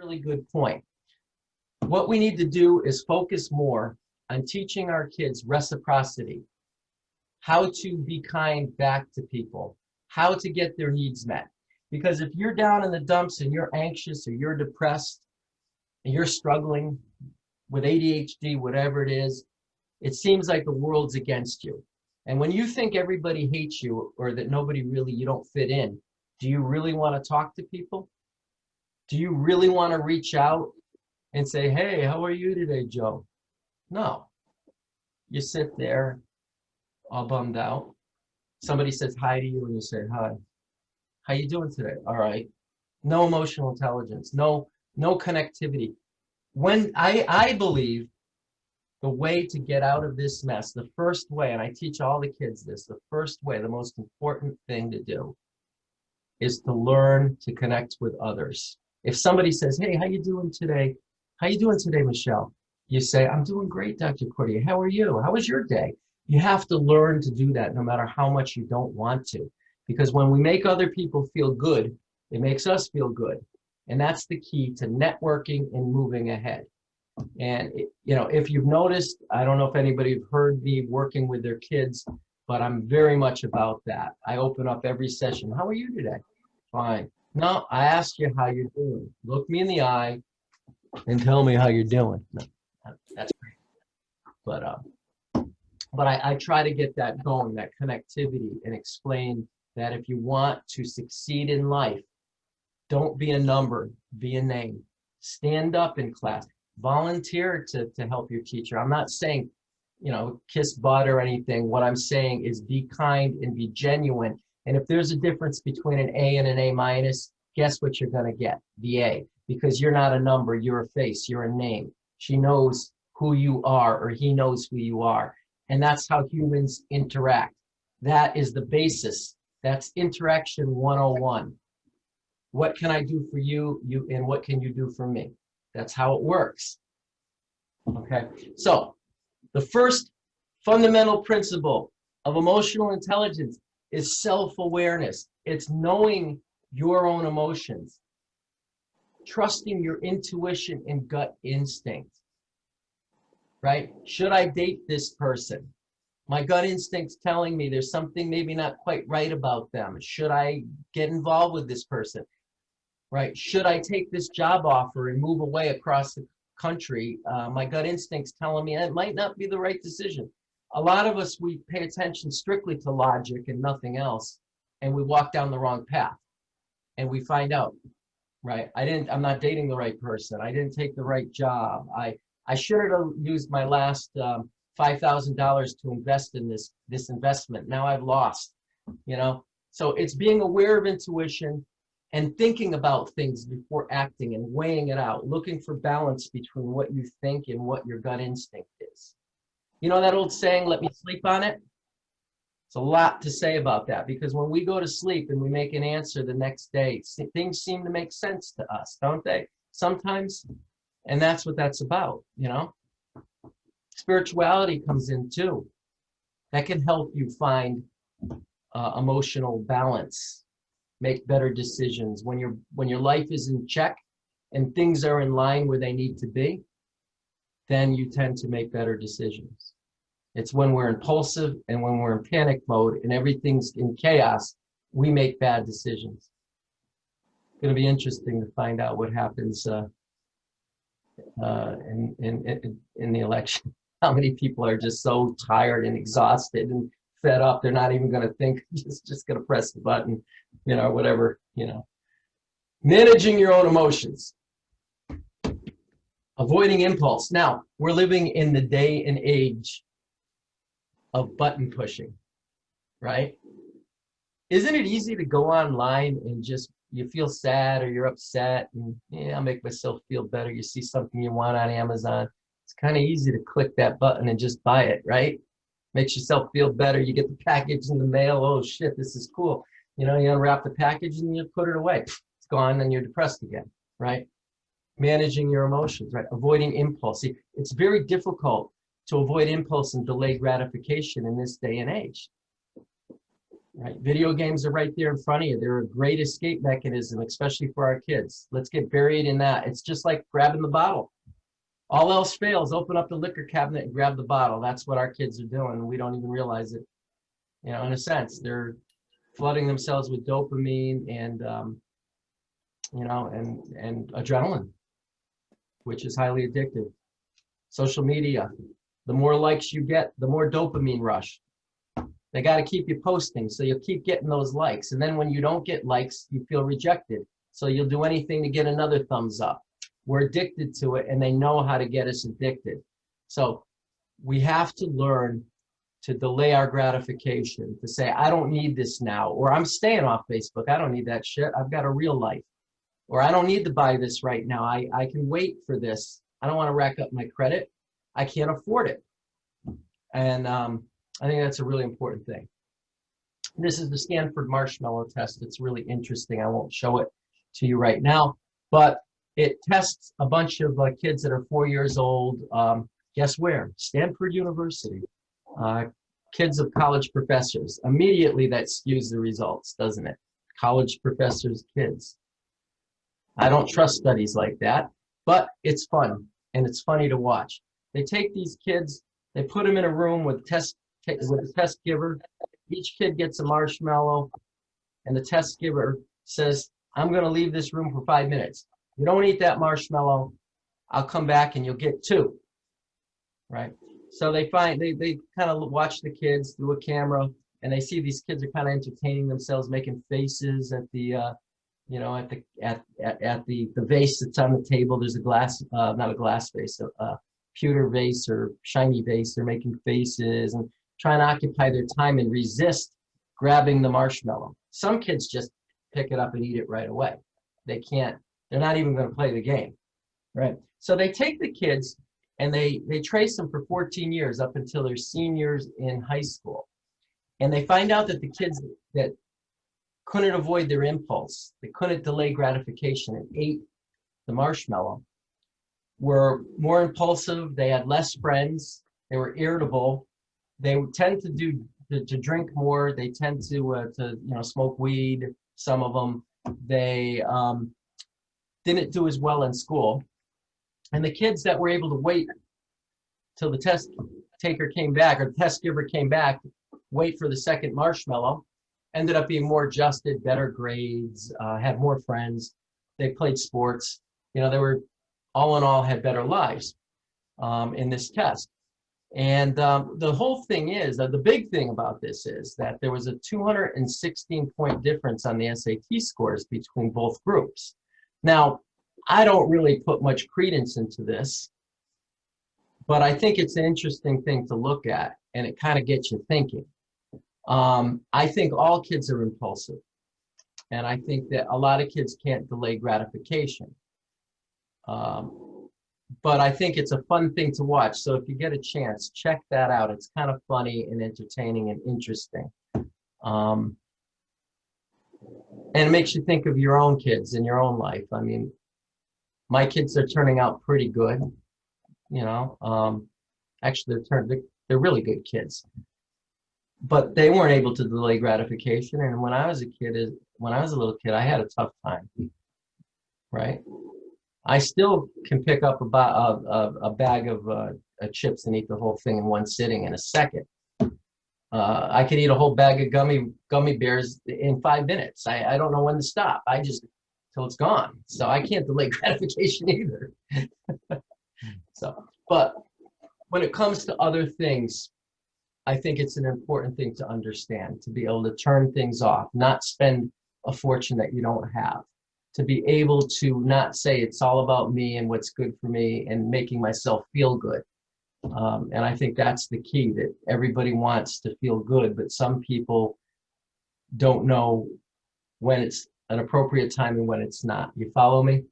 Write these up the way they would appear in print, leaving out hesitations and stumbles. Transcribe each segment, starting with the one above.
really good point. What we need to do is focus more on teaching our kids reciprocity, how to be kind back to people, how to get their needs met. Because if you're down in the dumps and you're anxious or you're depressed and you're struggling with ADHD, whatever it is, it seems like the world's against you. And when you think everybody hates you or that nobody really, you don't fit in, do you really want to talk to people? Do you really want to reach out and say, hey, how are you today, Joe? No. You sit there all bummed out. Somebody says hi to you and you say, hi. How you doing today? All right. No emotional intelligence, no connectivity. When I believe the way to get out of this mess, the first way, and I teach all the kids this, the first way, the most important thing to do is to learn to connect with others. If somebody says, hey, how you doing today? How you doing today, Michelle? You say, I'm doing great, Dr. Cordier. How are you? How was your day? You have to learn to do that no matter how much you don't want to. Because when we make other people feel good, it makes us feel good. And that's the key to networking and moving ahead. And, if you've noticed, I don't know if anybody have heard me working with their kids, but I'm very much about that. I open up every session. How are you today? Fine. No, I asked you how you're doing. Look me in the eye and tell me how you're doing. No, that's great. But I try to get that going, that connectivity, and explain that if you want to succeed in life, don't be a number, be a name. Stand up in class. Volunteer to help your teacher. I'm not saying, kiss butt or anything. What I'm saying is be kind and be genuine. And if there's a difference between an A and an A minus, guess what you're going to get? The A. Because you're not a number, you're a face, you're a name. She knows who you are, or he knows who you are. And that's how humans interact. That is the basis. That's interaction 101. What can I do for you, and what can you do for me? That's how it works. Okay, so the first fundamental principle of emotional intelligence is self-awareness. It's knowing your own emotions, trusting your intuition and gut instinct, right? Should I date this person? My gut instinct's telling me there's something maybe not quite right about them. Should I get involved with this person? Right? Should I take this job offer and move away across the country? My gut instinct's telling me it might not be the right decision. A lot of us, we pay attention strictly to logic and nothing else, and we walk down the wrong path. And we find out, right? I'm not dating the right person. I didn't take the right job. I should have used my last $5,000 to invest in this investment. Now I've lost, So it's being aware of intuition and thinking about things before acting and weighing it out, looking for balance between what you think and what your gut instinct is. You know that old saying, let me sleep on it? It's a lot to say about that, because when we go to sleep and we make an answer the next day, things seem to make sense to us, don't they? Sometimes, and that's what that's about, Spirituality comes in too. That can help you find emotional balance, make better decisions. When your life is in check and things are in line where they need to be, then you tend to make better decisions. It's when we're impulsive and when we're in panic mode and everything's in chaos, we make bad decisions. It's going to be interesting to find out what happens in the election. How many people are just so tired and exhausted and fed up, they're not even going to think, just going to press the button, whatever, Managing your own emotions. Avoiding impulse. Now, we're living in the day and age of button pushing, right? Isn't it easy to go online and just, you feel sad or you're upset and I'll make myself feel better. You see something you want on Amazon. It's kind of easy to click that button and just buy it, right? Makes yourself feel better. You get the package in the mail. Oh shit, this is cool. You unwrap the package and you put it away. It's gone and you're depressed again, right? Managing your emotions, right? Avoiding impulse. See, it's very difficult to avoid impulse and delay gratification in this day and age. right? Video games are right there in front of you. They're a great escape mechanism, especially for our kids. Let's get buried in that. It's just like grabbing the bottle. All else fails, open up the liquor cabinet and grab the bottle. That's what our kids are doing. We don't even realize it. You know, in a sense, they're flooding themselves with dopamine and, you know, and adrenaline, which is highly addictive. Social media, the more likes you get, the more dopamine rush. They got to keep you posting, so you'll keep getting those likes. And then when you don't get likes, you feel rejected. So you'll do anything to get another thumbs up. We're addicted to it, and they know how to get us addicted. So we have to learn to delay our gratification, to say, I don't need this now, or I'm staying off Facebook. I don't need that shit. I've got a real life. Or I don't need to buy this right now. I can wait for this. I don't want to rack up my credit. I can't afford it. And I think that's a really important thing. This is the Stanford Marshmallow test. It's really interesting. I won't show it to you right now, but it tests a bunch of kids that are 4 years old. Guess where? Stanford University. Kids of college professors. Immediately that skews the results, doesn't it? College professors' kids. I don't trust studies like that, but it's fun, and it's funny to watch. They take these kids, they put them in a room with a test giver. Each kid gets a marshmallow, and the test giver says, I'm going to leave this room for 5 minutes. You don't eat that marshmallow, I'll come back and you'll get 2, right? So they kind of watch the kids through a camera, and they see these kids are kind of entertaining themselves, making faces at the, you know, at the vase that's on the table. There's a glass, not a glass vase, a pewter vase or shiny vase. They're making faces and trying to occupy their time and resist grabbing the marshmallow. Some kids just pick it up and eat it right away. They can't. They're not even going to play the game, right? So they take the kids and they trace them for 14 years up until they're seniors in high school. And they find out that the kids that couldn't avoid their impulse, they couldn't delay gratification and ate the marshmallow, were more impulsive, they had less friends, they were irritable, they tend to drink more, they tend to you know, smoke weed, some of them. They didn't do as well in school. And the kids that were able to wait till the test taker came back, or the test giver came back, wait for the second marshmallow, ended up being more adjusted, better grades, had more friends. They played sports. You know, they were, all in all, had better lives in this test. And the whole thing is, the big thing about this is that there was a 216-point difference on the SAT scores between both groups. Now, I don't really put much credence into this, but I think it's an interesting thing to look at, and it kind of gets you thinking. I think all kids are impulsive, and I think that a lot of kids can't delay gratification. But I think it's a fun thing to watch. So if you get a chance, check that out. It's kind of funny and entertaining and interesting. And it makes you think of your own kids in your own life. I mean, my kids are turning out pretty good, you know. Actually, they're really good kids. But they weren't able to delay gratification. And when I was a little kid, I had a tough time, right? I still can pick up a bag of chips and eat the whole thing in one sitting in a second. I could eat a whole bag of gummy bears in 5 minutes. I don't know when to stop. I just, till it's gone. So I can't delay gratification either. So, but when it comes to other things, I think it's an important thing to understand, to be able to turn things off, not spend a fortune that you don't have, to be able to not say it's all about me and what's good for me and making myself feel good. And I think that's the key, that everybody wants to feel good, but some people don't know when it's an appropriate time and when it's not. You follow me?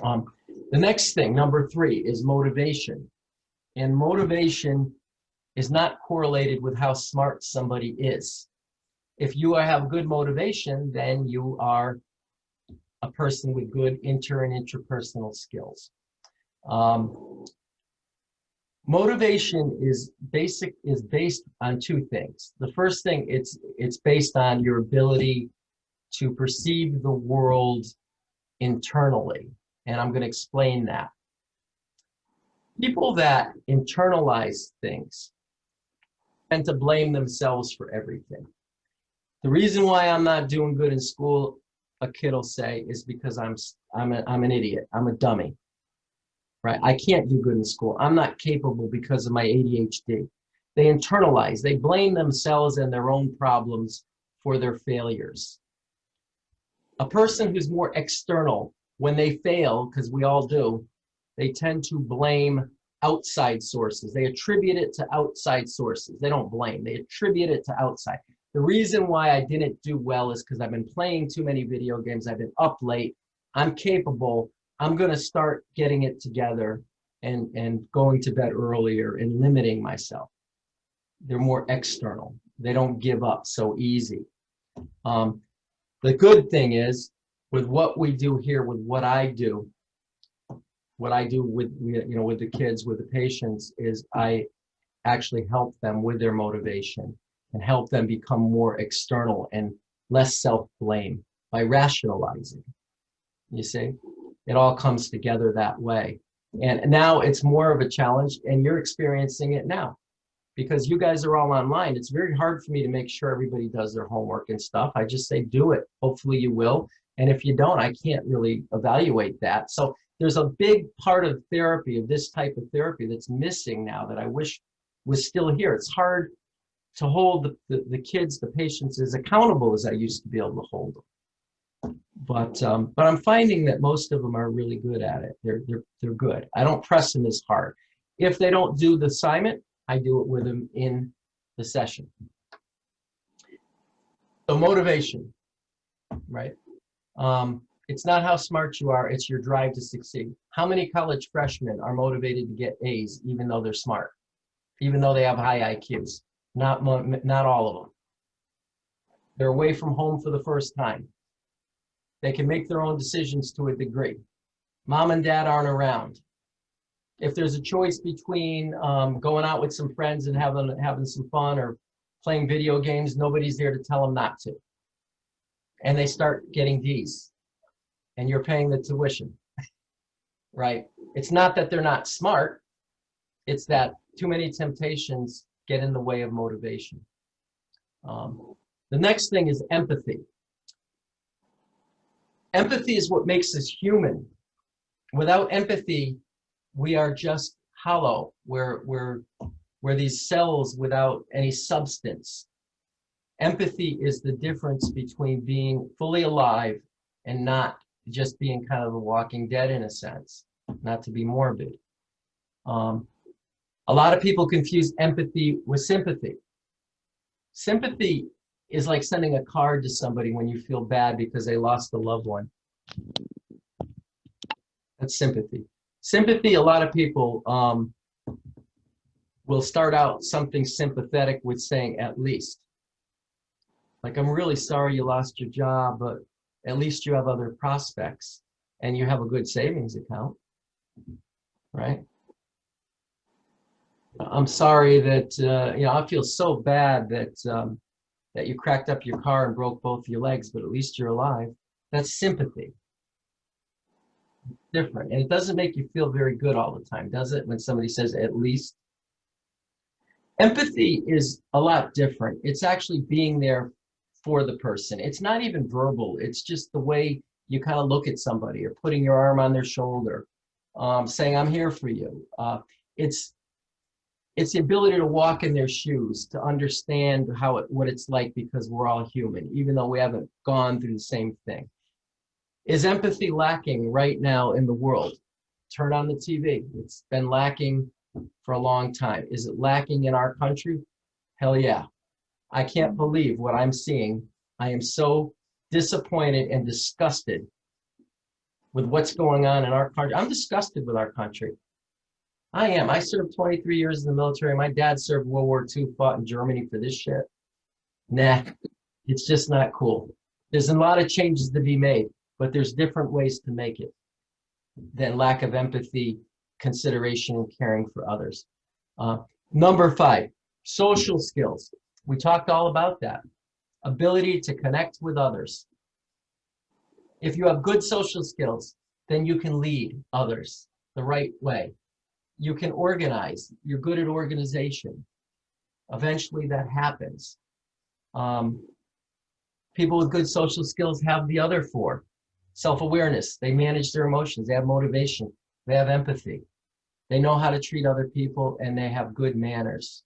The next thing, number 3, is motivation. And motivation is not correlated with how smart somebody is. If you have good motivation, then you are a person with good and interpersonal skills. Motivation is based on two things. The first thing, it's based on your ability to perceive the world internally. And I'm going to explain that. People that internalize things tend to blame themselves for everything. The reason why I'm not doing good in school, a kid will say, is because I'm an idiot. I'm a dummy. Right? I can't do good in school. I'm not capable because of my ADHD. They internalize. They blame themselves and their own problems for their failures. A person who's more external, when they fail, because we all do, they tend to blame outside sources. They attribute it to outside sources. They don't blame. They attribute it to outside. The reason why I didn't do well is because I've been playing too many video games. I've been up late. I'm capable. I'm going to start getting it together and going to bed earlier and limiting myself. They're more external. They don't give up so easy. The good thing is, with what we do here, with what I do with, with the kids, with the patients, is I actually help them with their motivation and help them become more external and less self-blame by rationalizing. You see? It all comes together that way. And now it's more of a challenge, and you're experiencing it now. Because you guys are all online, it's very hard for me to make sure everybody does their homework and stuff. I just say, do it. Hopefully you will. And if you don't, I can't really evaluate that. So there's a big part of therapy, of this type of therapy, that's missing now that I wish was still here. It's hard to hold the kids, the patients, as accountable as I used to be able to hold them. But I'm finding that most of them are really good at it. They're good. I don't press them as hard. If they don't do the assignment, I do it with them in the session. So motivation, right? It's not how smart you are, it's your drive to succeed. How many college freshmen are motivated to get A's even though they're smart, even though they have high IQs? Not all of them. They're away from home for the first time. They can make their own decisions to a degree. Mom and dad aren't around. If there's a choice between going out with some friends and having some fun or playing video games, nobody's there to tell them not to. And they start getting D's, and you're paying the tuition, right? It's not that they're not smart. It's that too many temptations get in the way of motivation. The next thing is empathy. Empathy is what makes us human. Without empathy, we are just hollow. We're these cells without any substance. Empathy is the difference between being fully alive and not just being kind of the Walking Dead in a sense, not to be morbid. A lot of people confuse empathy with sympathy. Sympathy is like sending a card to somebody when you feel bad because they lost a loved one. That's sympathy. Sympathy, a lot of people will start out something sympathetic with saying at least. Like, I'm really sorry you lost your job, but at least you have other prospects and you have a good savings account, right? I'm sorry that, I feel so bad that that you cracked up your car and broke both your legs, but at least you're alive. That's sympathy. Different. And it doesn't make you feel very good all the time, does it? When somebody says at least. Empathy is a lot different. It's actually being there for the person. It's not even verbal. It's just the way you kind of look at somebody, or putting your arm on their shoulder, saying, I'm here for you. It's the ability to walk in their shoes, to understand what it's like, because we're all human, even though we haven't gone through the same thing. Is empathy lacking right now in the world? Turn on the TV. It's been lacking for a long time. Is it lacking in our country? Hell yeah. I can't believe what I'm seeing. I am so disappointed and disgusted with what's going on in our country. I'm disgusted with our country. I am. I served 23 years in the military. My dad served World War II, fought in Germany for this shit. Nah, it's just not cool. There's a lot of changes to be made, but there's different ways to make it than lack of empathy, consideration, and caring for others. Number 5, social skills. We talked all about that. Ability to connect with others. If you have good social skills, then you can lead others the right way. You can organize. You're good at organization. Eventually that happens. People with good social skills have the other 4. Self-awareness. They manage their emotions. They have motivation. They have empathy. They know how to treat other people, and they have good manners.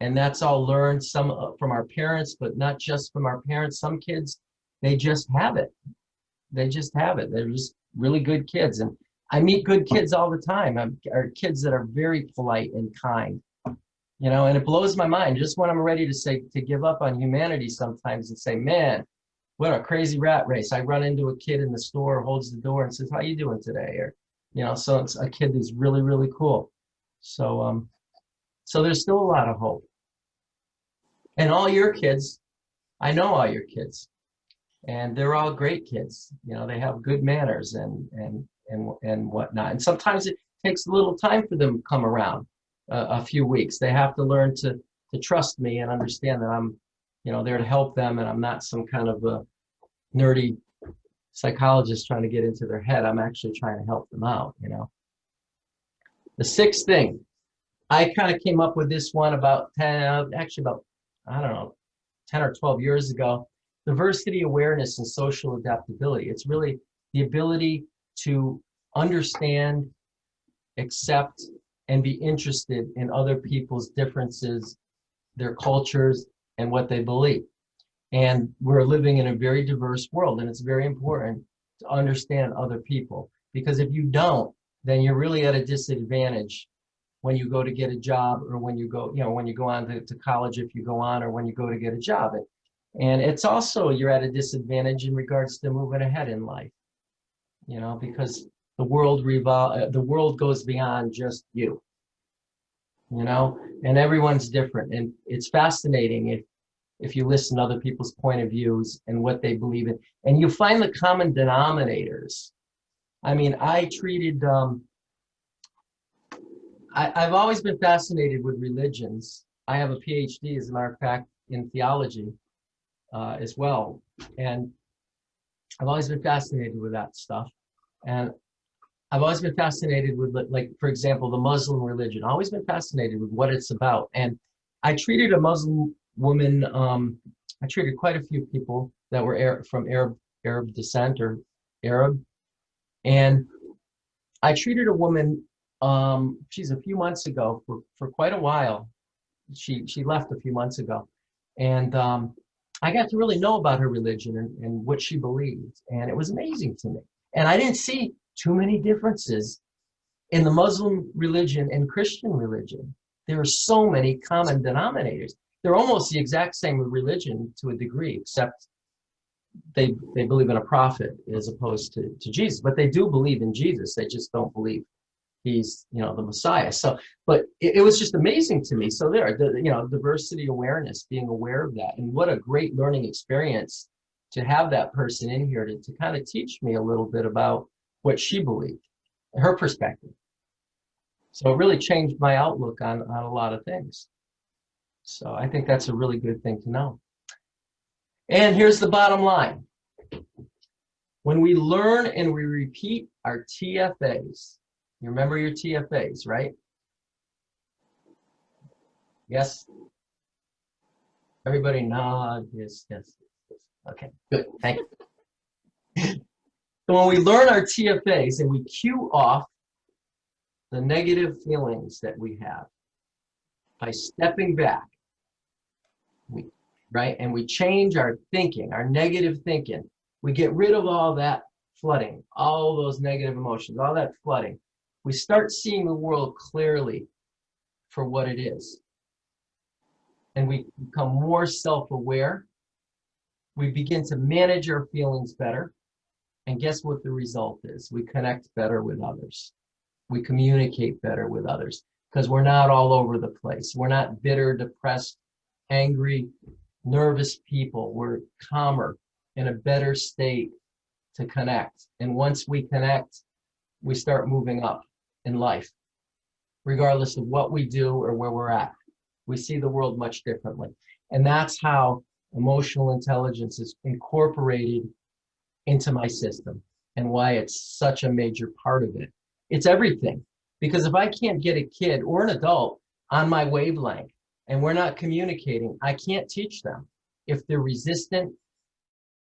And that's all learned some from our parents, but not just from our parents. Some kids, they just have it. They just have it. They're just really good kids. And I meet good kids all the time. Are kids that are very polite and kind, you know, and it blows my mind. Just when I'm ready to give up on humanity sometimes and say, man, what a crazy rat race. I run into a kid in the store, holds the door and says, how you doing today? Or, you know, so it's a kid who's really, really cool. So, so there's still a lot of hope. And all your kids, I know all your kids, and they're all great kids. You know, they have good manners and whatnot. And sometimes it takes a little time for them to come around, a few weeks. They have to learn to trust me and understand that I'm, you know, there to help them, and I'm not some kind of a nerdy psychologist trying to get into their head. I'm actually trying to help them out, you know. The 6th thing, I kind of came up with this one about 10, actually about, I don't know, 10 or 12 years ago. Diversity awareness and social adaptability. It's really the ability to understand, accept, and be interested in other people's differences, their cultures, and what they believe. And we're living in a very diverse world, and it's very important to understand other people, because if you don't, then you're really at a disadvantage when you go to get a job, or when you go, you know, when you go on to college, if you go on, or when you go to get a job. And it's also, you're at a disadvantage in regards to moving ahead in life, you know, because the world goes beyond just you, you know, and everyone's different. And it's fascinating if you listen to other people's point of views and what they believe in, and you find the common denominators. I mean, I've always been fascinated with religions. I have a PhD, as a matter of fact, in theology as well. And I've always been fascinated with that stuff. And I've always been fascinated with, like, for example, the Muslim religion. I've always been fascinated with what it's about. And I treated a Muslim woman, I treated quite a few people that were from Arab descent, or Arab. And I treated a woman, she's a few months ago, for quite a while. She left a few months ago. And I got to really know about her religion and what she believed. And it was amazing to me. And I didn't see too many differences in the Muslim religion and Christian religion. There are so many common denominators. They're almost the exact same religion to a degree, except they believe in a prophet as opposed to Jesus. But they do believe in Jesus. They just don't believe he's, you know, the Messiah. So, but it was just amazing to me. So you know, diversity awareness, being aware of that, and what a great learning experience to have that person in here to kind of teach me a little bit about what she believed, her perspective. So it really changed my outlook on a lot of things. So I think that's a really good thing to know. And here's the bottom line. When we learn and we repeat our TFAs, you remember your TFAs, right? Yes? Everybody nod. Yes, yes, yes. Okay, good. Thank you. So when we learn our TFAs and we cue off the negative feelings that we have by stepping back, right? And we change our thinking, our negative thinking. We get rid of all that flooding, all those negative emotions, all that flooding. We start seeing the world clearly for what it is. And we become more self-aware. We begin to manage our feelings better. And guess what the result is? We connect better with others. We communicate better with others because we're not all over the place. We're not bitter, depressed, angry, nervous people. We're calmer, in a better state to connect. And once we connect, we start moving up in life. regardless of what we do or where we're at. We see the world much differently. And that's how emotional intelligence is incorporated into my system and why it's such a major part of it. It's everything. Because if I can't get a kid or an adult on my wavelength and we're not communicating, I can't teach them. If they're resistant,